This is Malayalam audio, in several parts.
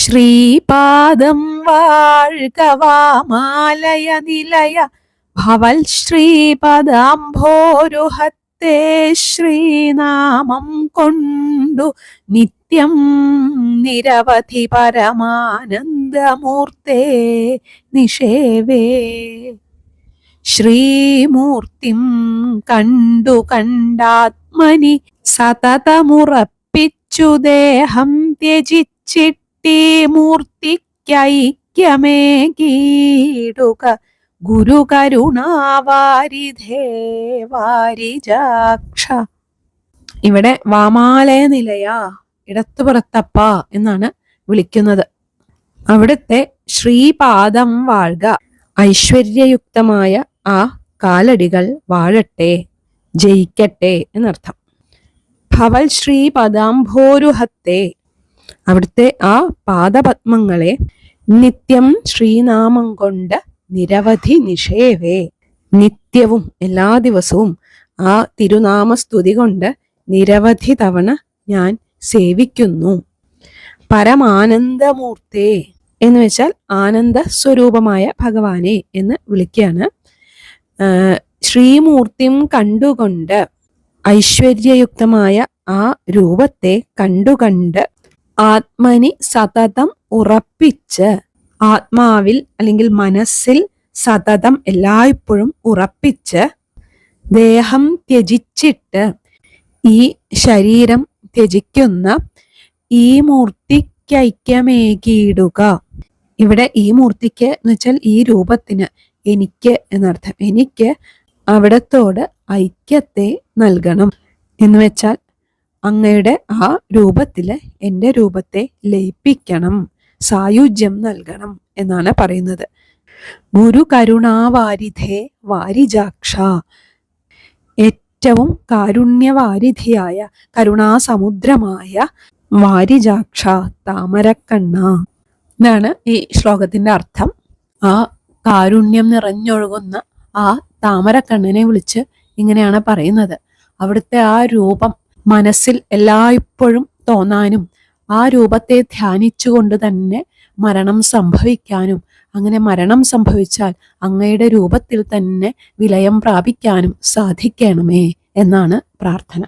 ശ്രീപാദം വാഴ്ക വാമാലയ നിലയ ഭവൽ ശ്രീപദാംഭോരുഹത്തെ ശ്രീനാമം കൊണ്ടു നിത്യം നിരവധി പരമാനന്ദമൂർത്തേ നിഷേവേ. ശ്രീമൂർത്തിം കണ്ടു കണ്ടാത്മനി സതതമുറപ്പിച്ചു ദേഹം ത്യജിച്ചിട്ടീ മൂർത്തിക്കൈക്യമേകീടുക ഗുരു കരുണാവാരിധേ വാരിജാക്ഷ. ഇവിടെ വാമാലയ നിലയ, ഇടത്തുപുറത്തപ്പ എന്നാണ് വിളിക്കുന്നത്. അവിടുത്തെ ശ്രീപാദം വാഴ്ക, ഐശ്വര്യയുക്തമായ ആ കാലടികൾ വാഴട്ടെ, ജയിക്കട്ടെ എന്നർത്ഥം. ഭവൽ ശ്രീപദാംഭോരുഹത്തെ, അവിടുത്തെ ആ പാദപത്മങ്ങളെ നിത്യം ശ്രീനാമം കൊണ്ട് നിരവധി നിഷേവേ, നിത്യവും എല്ലാ ദിവസവും ആ തിരുനാമസ്തുതി കൊണ്ട് നിരവധി തവണ ഞാൻ സേവിക്കുന്നു. പരമാനന്ദമൂർത്തേ എന്ന് വെച്ചാൽ ആനന്ദ സ്വരൂപമായ ഭഗവാനെ എന്ന് വിളിക്കുകയാണ്. ശ്രീമൂർത്തിം കണ്ടുകൊണ്ട്, ഐശ്വര്യയുക്തമായ ആ രൂപത്തെ കണ്ടുകണ്ട്, ആത്മനി സതതം ഉറപ്പിച്ച്, ആത്മാവിൽ അല്ലെങ്കിൽ മനസ്സിൽ സതതം എല്ലായ്പ്പോഴും ഉറപ്പിച്ച്, ദേഹം ത്യജിച്ചിട്ട്, ഈ ശരീരം ത്യജിക്കുന്ന ഈ മൂർത്തിക്കൈക്യമേകിയിടുക. ഇവിടെ ഈ മൂർത്തിക്ക് എന്ന് വെച്ചാൽ ഈ രൂപത്തിന്, എനിക്ക് എന്നർത്ഥം. എനിക്ക് അവിടത്തോട് ഐക്യത്തെ നൽകണം എന്ന് വെച്ചാൽ അങ്ങയുടെ ആ രൂപത്തില് എൻ്റെ രൂപത്തെ ലയിപ്പിക്കണം, സായുജ്യം നൽകണം എന്നാണ് പറയുന്നത്. ഗുരു കരുണാവാരിധേ വാരിജാക്ഷ, ഏറ്റവും കാരുണ്യവാരിധിയായ കരുണാസമുദ്രമായ വാരിജാക്ഷ, താമരക്കണ്ണ എന്നാണ് ഈ ശ്ലോകത്തിന്റെ അർത്ഥം. ആ കാരുണ്യം നിറഞ്ഞൊഴുകുന്ന ആ താമരക്കണ്ണനെ വിളിച്ച് ഇങ്ങനെയാണ് പറയുന്നത്. അവിടുത്തെ ആ രൂപം മനസ്സിൽ എല്ലായ്പ്പോഴും തോന്നാനും, ആ രൂപത്തെ ധ്യാനിച്ചുകൊണ്ട് തന്നെ മരണം സംഭവിക്കാനും, അങ്ങനെ മരണം സംഭവിച്ചാൽ അങ്ങയുടെ രൂപത്തിൽ തന്നെ വിലയം പ്രാപിക്കാനും സാധിക്കണമേ എന്നാണ് പ്രാർത്ഥന.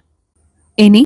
ഇനി